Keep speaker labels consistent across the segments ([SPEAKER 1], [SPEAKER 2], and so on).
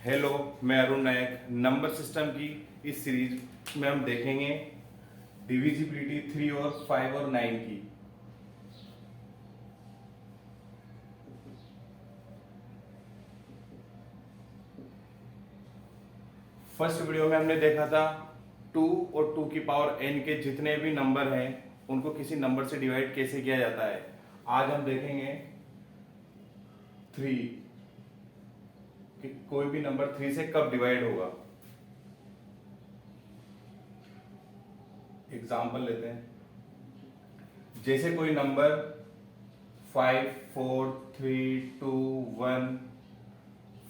[SPEAKER 1] Hello, मैं अरुण नायक। Number system की इस सीरीज में हम देखेंगे डिविजिबिलिटी 3 और 5 और 9 की। फर्स्ट वीडियो में हमने देखा था 2 और 2 की पावर n के जितने भी नंबर हैं उनको किसी नंबर से डिवाइड कैसे किया जाता है। आज हम देखेंगे 3 कि कोई भी नंबर 3 से कब डिवाइड होगा। एग्जाम्पल लेते हैं। जैसे कोई नंबर 5 4 3 2 1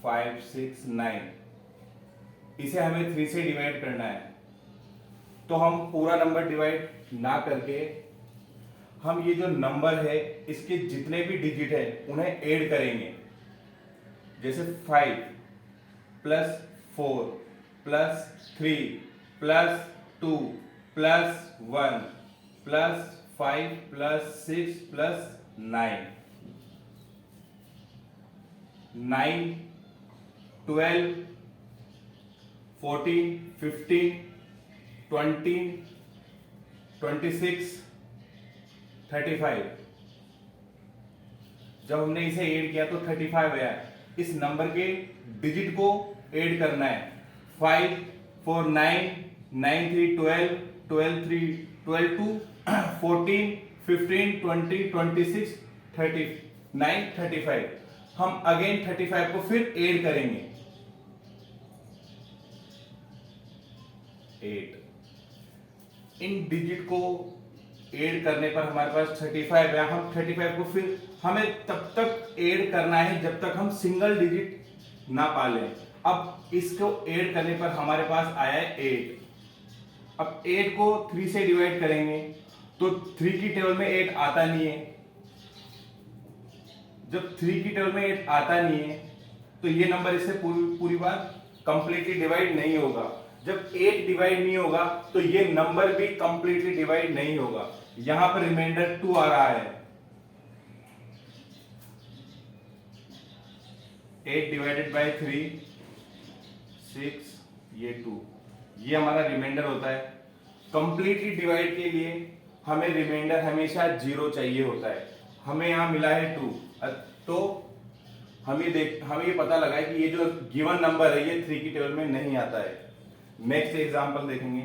[SPEAKER 1] 5 6 9, इसे हमें 3 से डिवाइड करना है। तो हम पूरा नंबर डिवाइड ना करके हम ये जो नंबर है इसके जितने भी डिजिट है उन्हें ऐड करेंगे। जैसे 5 plus 4 plus 3 plus 2 plus 1 plus 5 plus 6 plus 9, 9 12 14 15 20 26 35। जब हमने इसे ऐड किया तो 35 आया। इस नंबर के डिजिट को ऐड करना है। 5 4 9 9 3 12 12 3 12 2 14 15 20 26 39 35। हम अगेन 35 को फिर ऐड करेंगे। 8 इन डिजिट को ऐड करने पर हमारे पास 35 है। हम 35 को फिर हमें तब तक ऐड करना है जब तक हम सिंगल डिजिट ना पा लें। अब इसको ऐड करने पर हमारे पास आया है 8। अब 8 को 3 से डिवाइड करेंगे तो 3 की टेबल में 8 आता नहीं है। जब 3 की टेबल में 8 आता नहीं है तो ये नंबर इससे पूरी बात कंप्लीटली डिवाइड नहीं होगा। जब 8 डिवाइड नहीं होगा तो ये नंबर भी कंप्लीटली डिवाइड नहीं होगा। यहां पर रिमाइंडर 2 आ रहा है। 8 डिवाइडेड बाय 3 6, ये 2, ये हमारा रिमाइंडर होता है। कंप्लीटली डिवाइड के लिए हमें रिमाइंडर हमेशा 0 चाहिए होता है। हमें यहां मिला है 2, तो हमें ये पता लगा है कि ये जो गिवन नंबर है ये 3 की टेबल में नहीं आता है। नेक्स्ट एग्जांपल देखेंगे।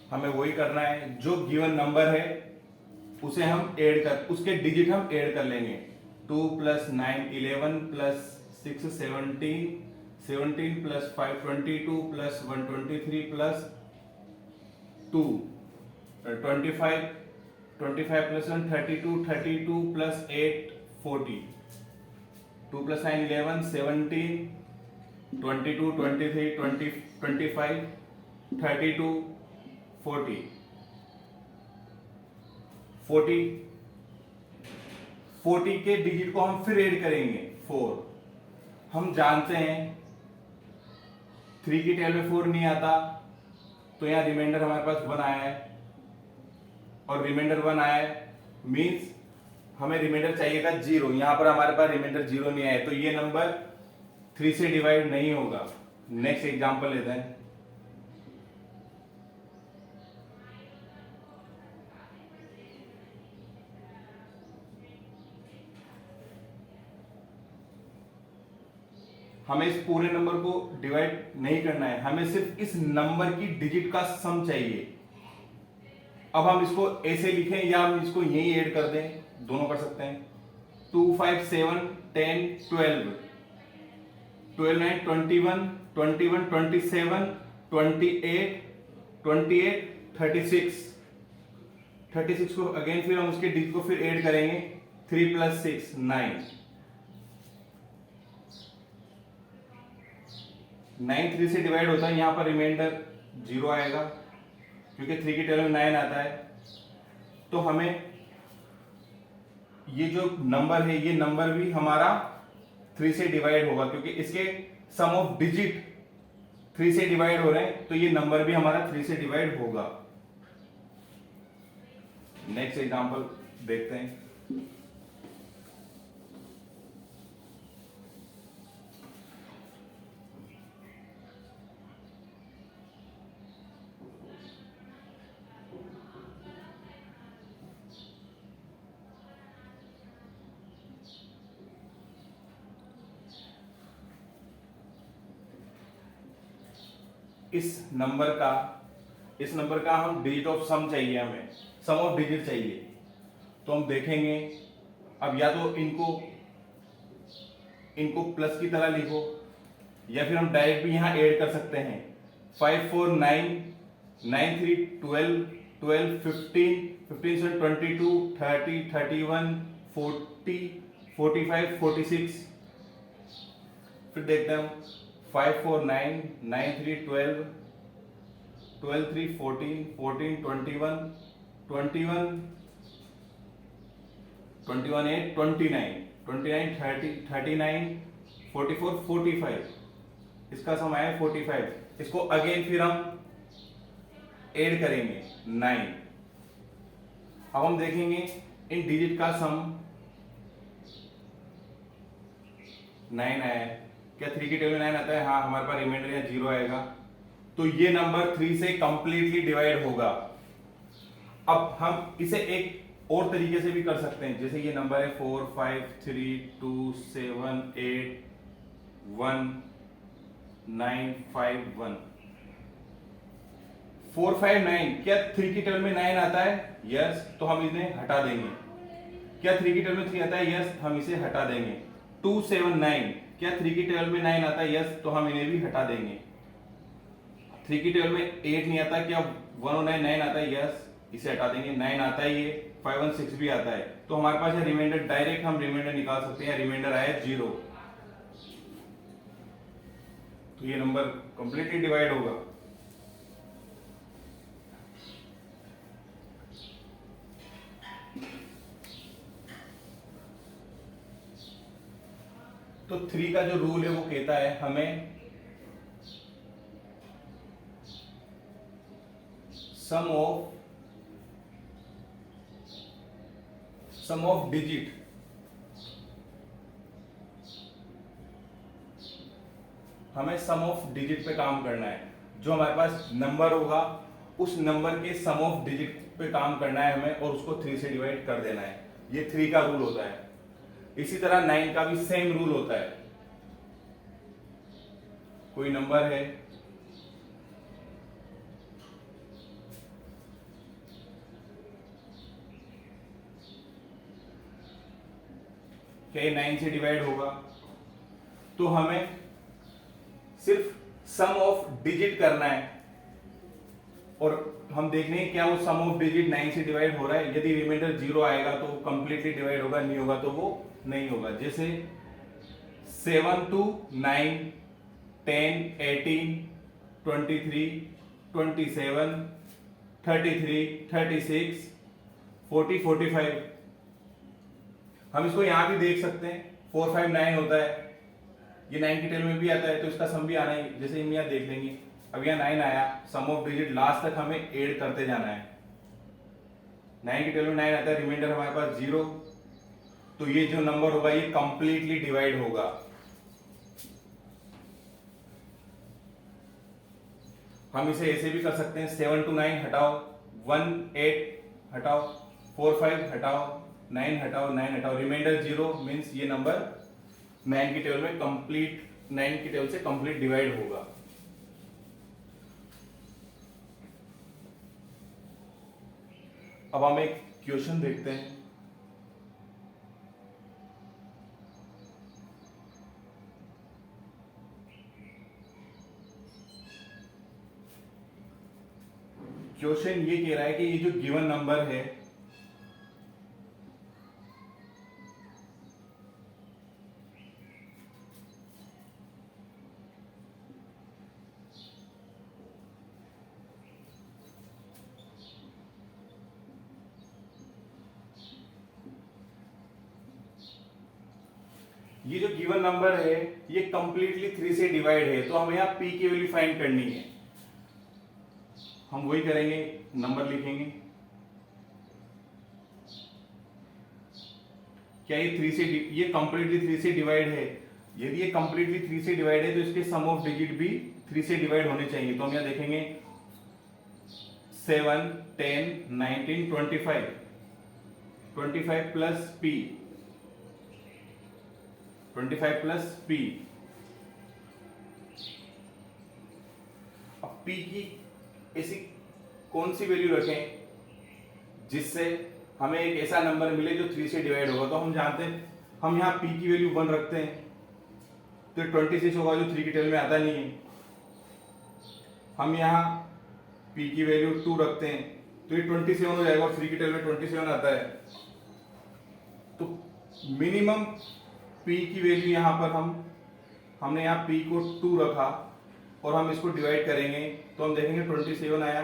[SPEAKER 1] हमें वही करना है, जो गिवन नंबर है उसे हम ऐड कर, उसके डिजिट हम ऐड कर लेंगे। 2 plus 9 11 plus 6 17 17 plus 5 22 plus 1 23 plus 2 25 25 plus 1 32 32 plus 8 40 2 plus 9 11 17 22 23 20 25 32 40 40 40 के डिजिट को हम फिर ऐड करेंगे 4। हम जानते हैं 3 की टेबल में 4 नहीं आता, तो यहां रिमाइंडर हमारे पास 1 आया है। और रिमाइंडर 1 आया है मींस हमें रिमाइंडर चाहिए था 0। यहां पर हमारे पास रिमाइंडर 0 नहीं आया, तो ये नंबर 3 से डिवाइड नहीं होगा। नेक्स्ट एग्जांपल लेते हैं। हमें इस पूरे नंबर को डिवाइड नहीं करना है, हमें सिर्फ इस नंबर की डिजिट का सम चाहिए। अब हम इसको ऐसे लिखें या हम इसको यहीं ऐड कर दें, दोनों कर सकते हैं। 2 5 7 10 12 12 9 21 21 27 28 28 36 36 को अगेन फिर हम उसके डिजिट को फिर ऐड करेंगे। 3 प्लस 6 9 9 3 से डिवाइड होता है। यहां पर रिमाइंडर 0 आएगा क्योंकि 3 की टेबल में 9 आता है। तो हमें ये जो नंबर है ये नंबर भी हमारा 3 से डिवाइड होगा, क्योंकि इसके सम ऑफ डिजिट 3 से डिवाइड हो रहे हैं, तो ये नंबर भी हमारा 3 से डिवाइड होगा। नेक्स्ट एग्जांपल देखते हैं। इस नंबर का हम डिजिट ऑफ सम चाहिए, हमें सम ऑफ डिजिट चाहिए। तो हम देखेंगे, अब या तो इनको प्लस की तरह लिखो, या फिर हम डायरेक्ट भी यहां ऐड कर सकते हैं। 5 4 9 9 3 12 12 15 15 7 22 30 31 40 45 46। फिर देखते हैं हम 5 4 9 9 3 12 12 3 14 14 21 21 21 8 29 29 30 39 44 45। इसका सम आया 45। इसको अगेन फिर हम ऐड करेंगे 9। अब हम देखेंगे इन डिजिट का सम 9 आया है। क्या 3 की टेबल में 9 आता है? हाँ, हमारे पास रिमाइंडर यहाँ 0 आएगा, तो ये नंबर 3 से कंप्लीटली डिवाइड होगा। अब हम इसे एक और तरीके से भी कर सकते हैं, जैसे ये नंबर है 4 5 3 2 7 8 1 9 5 1 4 5 9। क्या 3 की टेबल में 9 आता है? यस, तो हम इन्हें हटा देंगे। क्या 3 की टेबल में 3 आता है? यस, हम इसे हटा देंगे। 2 7 9। क्या 3 की टेबल में 9 आता है? यस, तो हम इन्हें भी हटा देंगे। 3 की टेबल में 8 नहीं आता, क्या 1 और 9 9 आता है? यस, इसे हटा देंगे। 9 आता है, ये 5 1 6 भी आता है, तो हमारे पास है रिमाइंडर। डायरेक्ट हम रिमाइंडर निकाल सकते हैं। रिमाइंडर आया 0, तो ये नंबर कंप्लीटली डिवाइड होगा। तो 3 का जो रूल है वो कहता है हमें सम ऑफ डिजिट हमें सम ऑफ डिजिट पे काम करना है। जो हमारे पास नंबर होगा उस नंबर के सम ऑफ डिजिट पे काम करना है हमें, और उसको 3 से डिवाइड कर देना है। ये 3 का रूल होता है। इसी तरह 9 का भी सेम रूल होता है। कोई नंबर है, क्या ये 9 से डिवाइड होगा? तो हमें सिर्फ सम ऑफ डिजिट करना है, और हम देख लें क्या वो सम ऑफ डिजिट 9 से डिवाइड हो रहा है। यदि रिमाइंडर 0 आएगा तो कंप्लीटली डिवाइड होगा, नहीं होगा तो वो नहीं होगा। जैसे 7 2 9 10 18 23 27 33 36 40 45। हम इसको यहां भी देख सकते हैं, 4 5 9 होता है, ये 9 की टेबल में भी आता है, तो इसका सम भी आना ही। जैसे हम यहाँ देख लेंगे, अब यहाँ 9 आया, सम ऑफ डिजिट लास्ट तक हमें ऐड करते जाना है। 9 की टेबल में 9 आता है, रिमाइंडर हमारे पास 0, तो ये जो नंबर होगा ये कंप्लीटली डिवाइड होगा। हम इसे ऐसे भी कर सकते हैं, 7 2 9 हटाओ, 1 8 हटाओ, 4 5 हटाओ, 9 हटाओ, 9 हटाओ, रिमाइंडर 0 मीन्स ये नंबर 9 की टेबल में कंप्लीट 9 की टेबल से कंप्लीट डिवाइड होगा। अब हम एक क्वेश्चन देखते हैं। क्वेश्चन ये कह रहा है कि ये जो गिवन नंबर है ये जो गिवन नंबर है ये कंप्लीटली 3 से डिवाइड है, तो हमें यहाँ p की वैल्यू फाइंड करनी है। हम वही करेंगे, नंबर लिखेंगे। क्या ये 3 से ये कंप्लीटली 3 से डिवाइड है? यदि ये कंप्लीटली 3 से डिवाइड है तो इसके सम ऑफ डिजिट भी 3 से डिवाइड होने चाहिए। तो हम यहाँ देखेंगे 7, 10, 19, 25, 25 प्लस p, 25 प्लस p। अब p की ऐसी कौन सी वैल्यू रखें जिससे हमें एक ऐसा नंबर मिले जो 3 से डिवाइड होगा? तो हम जानते हैं, हम यहाँ p की वैल्यू 1 रखते हैं तो 26 होगा, जो 3 की टेबल में आता नहीं है। हम यहाँ p की वैल्यू 2 रखते हैं तो ये 27 हो जाएगा, और 3 की टेबल में 27 आता है। तो मिनिमम p की वैल्यू यहाँ पर हमने यहाँ p को 2 रखा और हम इसको डिवाइड करेंगे तो हम देखेंगे 27 आया,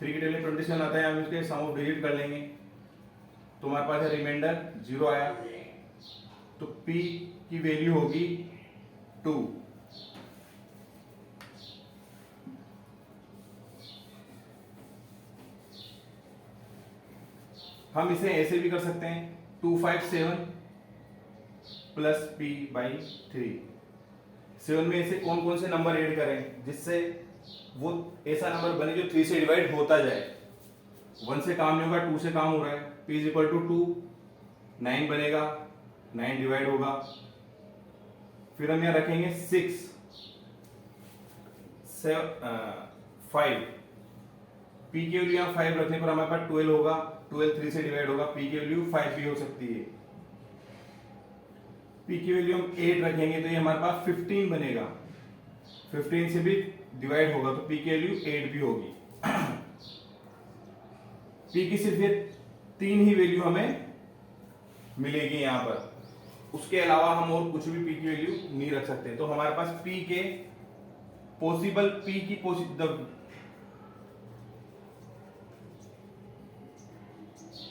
[SPEAKER 1] 3 की टेबल में 27 आता है। हम इसके सम ऑफ डिजिट कर लेंगे तो हमारे पास है रिमाइंडर 0 आया। तो p की वैल्यू होगी 2। हम इसे ऐसे भी कर सकते हैं 257 प्लस p बाई 3। 7 में ऐसे कौन कौन से नंबर ऐड करें जिससे वो ऐसा नंबर बने जो 3 से डिवाइड होता जाए। 1 से काम नहीं होगा, 2 से काम हो रहा है। p इज इक्वल टू 2, 9 बनेगा, 9 डिवाइड होगा। फिर हम यहाँ रखेंगे 6, 5, p की वैल्यू यहाँ 5 रखने पर हमारे पास 12 होगा, 12 3 से डिवाइड होगा। p की वैल्यू 5 भी हो सकती है। p की वैल्यू हम 8 रखेंगे तो ये हमारे पास 15 बनेगा, 15 से भी डिवाइड होगा तो p की वैल्यू 8 भी होगी। p की सिर्फ ये 3 ही वैल्यू हमें मिलेगी यहाँ पर, उसके अलावा हम और कुछ भी p की वैल्यू नहीं रख सकते। तो हमारे पास p के possible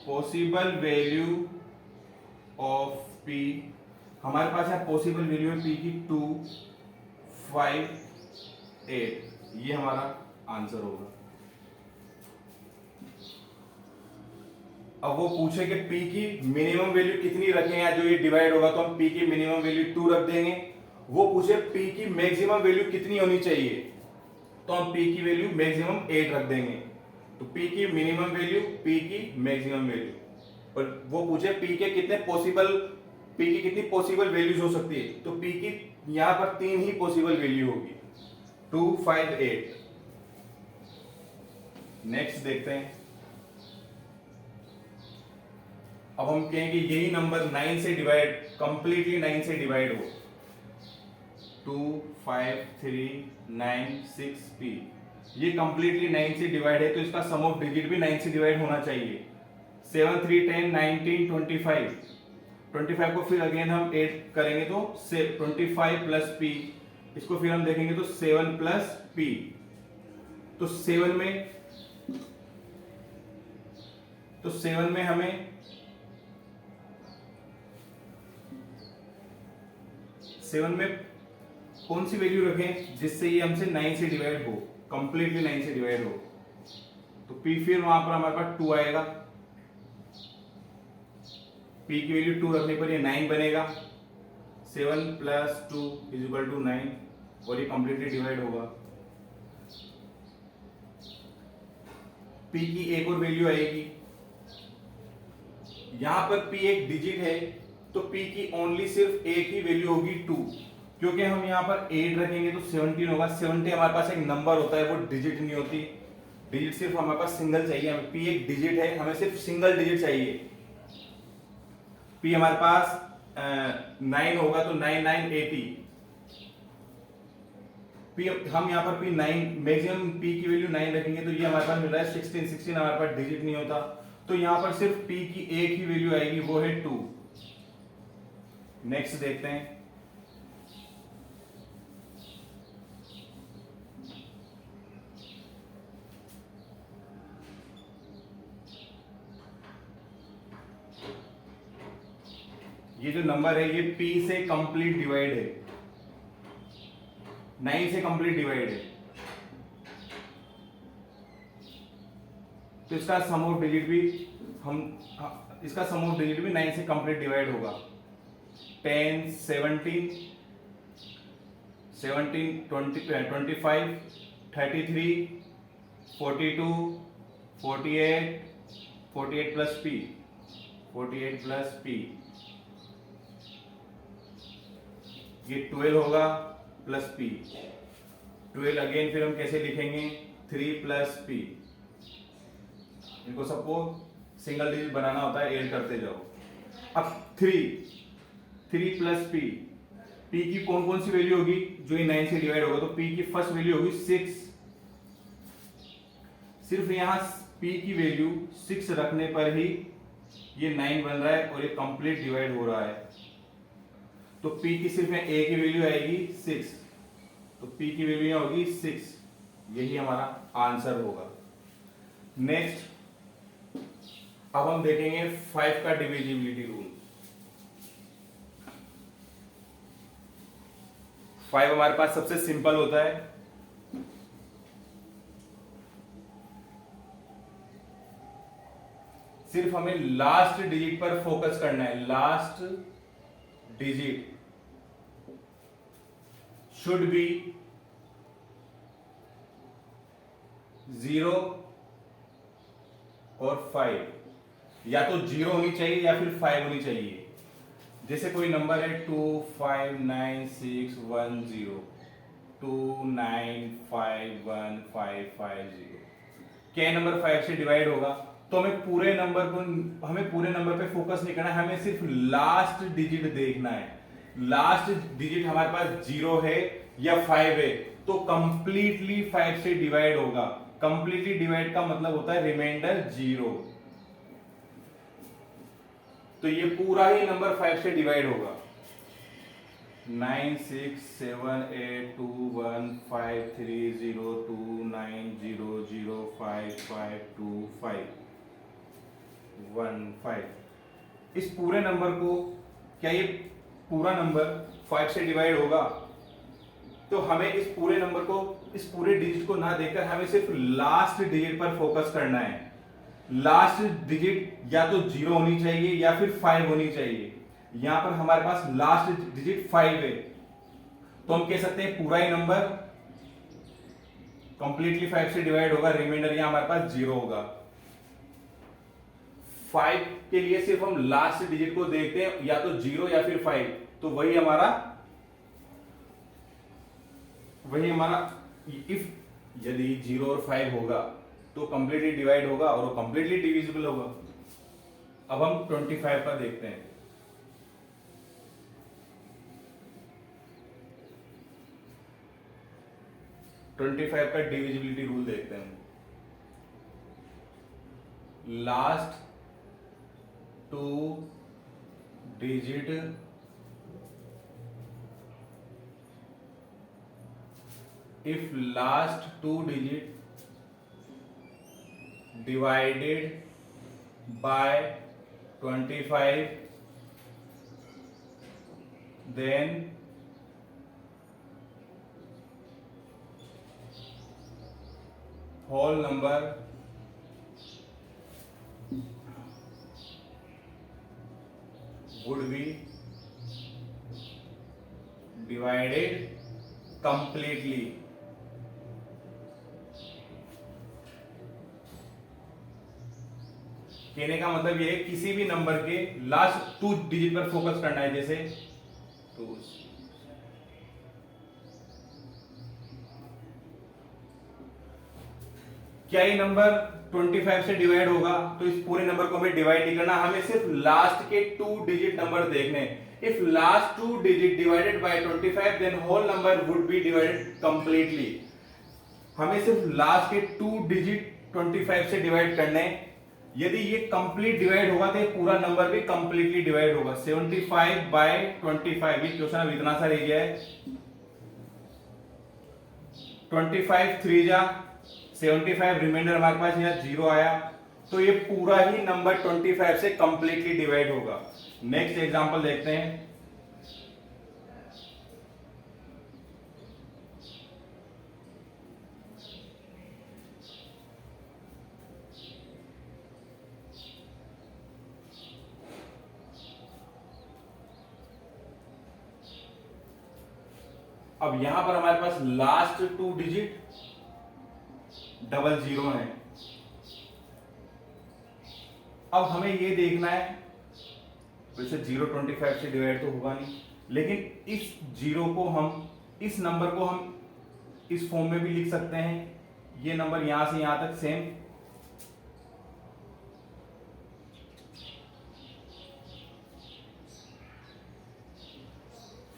[SPEAKER 1] possible value of p, हमारे पास है पॉसिबल वैल्यू है p की 2, 5, 8। ये हमारा आंसर होगा। अब वो पूछे कि p की मिनिमम वैल्यू कितनी रखें या जो ये डिवाइड होगा, तो हम p की मिनिमम वैल्यू 2 रख देंगे। वो पूछे p की मैक्सिमम वैल्यू कितनी होनी चाहिए, तो हम p की वैल्यू मैक्सिमम 8 रख देंगे। तो p की मिनिमम वैल्यू, p की मैक्सिमम वैल्यू, और वो पूछे p के कितने पॉसिबल, p की कितनी पॉसिबल वैल्यूज हो सकती है, तो p की यहां पर 3 ही पॉसिबल वैल्यू होगी, 2, 5, 8। नेक्स्ट देखते हैं। अब हम कहेंगे यही नंबर 9 से डिवाइड, कंप्लीटली 9 से डिवाइड हो। 2, 5, 3, 9, 6 p, ये कंप्लीटली 9 से डिवाइड है तो इसका सम ऑफ डिजिट भी 9 से डिवाइड होना चाहिए। 7, 3, 10, 19, 25, 25 को फिर अगेन हम ऐड करेंगे तो 25 प्लस p, इसको फिर हम देखेंगे तो 7 प्लस p। तो 7 में हमें 7 में कौन सी वैल्यू रखें जिससे ये हमसे 9 से डिवाइड हो, कंप्लीटली 9 से डिवाइड हो। तो p फिर वहां पर हमारे पास 2 आएगा, p की वैल्यू 2 रखने पर ये 9 बनेगा। 7 प्लस 2 इज इक्वल टू 9, और ये कंप्लीटली डिवाइड होगा। p की एक और वैल्यू आएगी, यहां पर p एक डिजिट है तो p की ओनली सिर्फ एक ही वैल्यू होगी 2, क्योंकि हम यहाँ पर 8 रखेंगे तो 17 होगा। 70 हमारे पास एक नंबर होता है, वो डिजिट नहीं होती। डिजिट सिर्फ हमारे पास सिंगल चाहिए, हमें p एक डिजिट है, हमें सिर्फ सिंगल डिजिट चाहिए। p हमारे पास 9 होगा तो 9, 9, 80। p हम यहाँ पर p 9 मैक्सिमम p की वैल्यू 9 रखेंगे तो ये हमारे पास मिल रहा है 16, 16 हमारे पास डिजिट नहीं होता, तो यहाँ पर सिर्फ p की एक ही वैल्यू आएगी, वो है 2। नेक्स्ट देखते हैं। ये जो नंबर है ये p से कंप्लीट डिवाइड है, 9 से कंप्लीट डिवाइड है, तो इसका सम ऑफ डिजिट भी इसका सम ऑफ डिजिट भी 9 से कंप्लीट डिवाइड होगा। 10, 17, 25, 33, 42, 48 प्लस p, 48 प्लस p, ये 12 होगा प्लस p, 12 अगेन फिर हम कैसे लिखेंगे, 3 प्लस p, इनको सबको सिंगल डिजिट बनाना होता है, ऐड करते जाओ। अब 3 प्लस p, p की कौन कौन सी वैल्यू होगी, जो ये 9 से डिवाइड होगा, तो p की फर्स्ट वैल्यू होगी 6, सिर्फ यहां p की वैल्यू 6 रखने पर ही ये 9 बन रहा है और ये कंप्लीट डिवाइड हो रहा है, तो p की सिर्फ a की वैल्यू आएगी 6, तो p की वैल्यू यहां होगी 6, यही हमारा आंसर होगा। नेक्स्ट अब हम देखेंगे 5 का डिविजिबिलिटी रूल। 5 हमारे पास सबसे सिंपल होता है, सिर्फ हमें लास्ट डिजिट पर फोकस करना है, लास्ट डिजिट शुड बी 0 और 5, या तो 0 होनी चाहिए या फिर 5 होनी चाहिए। जैसे कोई नंबर है 2596150, 2951550, क्या नंबर 5 से डिवाइड होगा, तो हमें पूरे नंबर पे फोकस नहीं करना है, हमें सिर्फ लास्ट डिजिट देखना है। लास्ट डिजिट हमारे पास 0 है या 5 है, तो कंप्लीटली 5 से डिवाइड होगा। कंप्लीटली डिवाइड का मतलब होता है रिमाइंडर 0, तो ये पूरा ही नंबर 5 से डिवाइड होगा। 967821530290055251, इस पूरे नंबर को, क्या ये पूरा नंबर 5 से डिवाइड होगा, तो हमें इस पूरे नंबर को, इस पूरे डिजिट को ना देखकर हमें सिर्फ लास्ट डिजिट पर फोकस करना है। लास्ट डिजिट या तो 0 होनी चाहिए या फिर 5 होनी चाहिए। यहां पर हमारे पास लास्ट डिजिट 5 है, तो हम कह सकते हैं पूरा ही नंबर कंप्लीटली 5 से डिवाइड होगा, रिमाइंडर यहां हमारे पास 0 होगा। 5 के लिए सिर्फ हम लास्ट डिजिट को देखते हैं, या तो 0 या फिर 5, तो वही हमारा इफ यदि 0 और 5 होगा तो कंप्लीटली डिवाइड होगा और वो कंप्लीटली डिविजिबल होगा। अब हम 25 का देखते हैं। का डिविजिबिलिटी रूल देखते हैं। Last 2 digit if last 2 digit divided by 25, then whole number would be divided completely। कहने का मतलब ये है किसी भी नंबर के लास्ट 2 डिजिट पर फोकस करना है। जैसे तो क्या ये नंबर 25 से डिवाइड होगा, तो इस पूरे नंबर को हमें डिवाइड नहीं करना, हमें सिर्फ लास्ट के 2 डिजिट नंबर देखने। If last 2 digit divided by 25 then whole number would be divided completely. हमें सिर्फ लास्ट के 2 डिजिट 25 से डिवाइड करने। यदि ये कंप्लीट डिवाइड होगा तो ये पूरा नंबर भी कंप्लीटली डिवाइड होगा। 75 बाय 25, ये क्वेश्चन अब इतना सा रह गया है। 25 3 जा 75, रिमाइंडर हमारे पास यहाँ 0 आया, तो ये पूरा ही नंबर 25 से कंप्लीटली डिवाइड होगा। नेक्स्ट एग्जांपल देखते हैं। अब यहां पर हमारे पास लास्ट 2 डिजिट 00 है। अब हमें ये देखना है, वैसे 025 से डिवाइड तो होगा नहीं, लेकिन इस जीरो को हम, इस नंबर को हम इस फॉर्म में भी लिख सकते हैं। ये नंबर यहां से यहां तक सेम,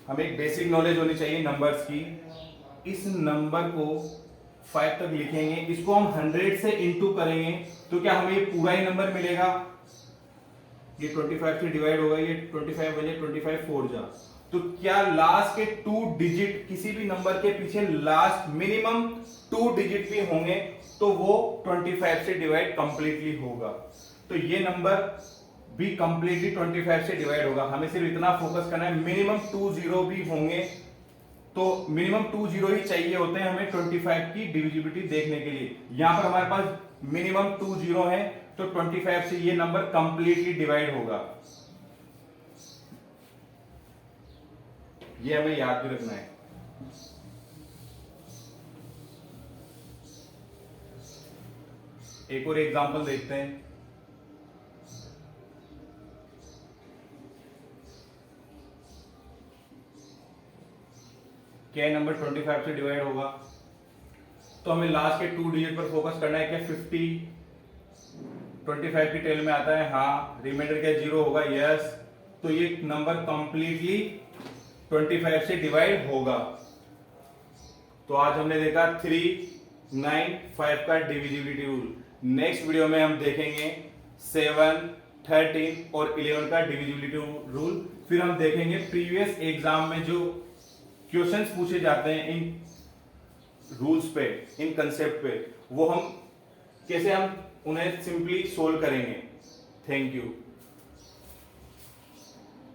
[SPEAKER 1] हमें एक बेसिक नॉलेज होनी चाहिए नंबर्स की। इस नंबर को 5 तक लिखेंगे, इसको हम 100 से इंटू करेंगे तो क्या हमें ये पूरा ही नंबर मिलेगा? ये 25 से डिवाइड होगा, ये 25 बजे 25 4 जा, तो क्या लास्ट के 2 डिजिट किसी भी नंबर के पीछे लास्ट मिनिमम 2 डिजिट भी होंगे तो वो 25 से डिवाइड कंप्लीटली होगा। तो ये नंबर भी कंप्लीटली 25 से डिवाइड होगा। हमें सिर्फ इतना फोकस करना है, मिनिमम 2 जीरो भी होंगे, तो मिनिमम 2 जीरो ही चाहिए होते हैं हमें 25 की डिविजिबिलिटी देखने के लिए। यहां पर हमारे पास मिनिमम 2 जीरो है, तो 25 से ये नंबर कंप्लीटली डिवाइड होगा। ये हमें याद भी रखना है। एक और एग्जांपल देखते हैं। क्या नंबर 25 से डिवाइड होगा? तो हमें लास्ट के 2 डिजिट पर फोकस करना है। क्या 50 25 की टेल में आता है? हाँ। रिमाइंडर क्या 0 होगा? यस। तो ये नंबर कंप्लीटली 25 से डिवाइड होगा। तो आज हमने देखा 3, 9, 5 का डिविजिबिलिटी रूल। नेक्स्ट वीडियो में हम देखेंगे 7, 13 और 11 का डिविजिबिलिटी रूल। फिर हम देखेंगे प्रीवियस एग्जाम में जो क्वेश्चंस पूछे जाते हैं इन रूल्स पे, इन कंसेप्ट पे, वो हम कैसे हम उन्हें सिंपली सोल्व करेंगे। Thank you.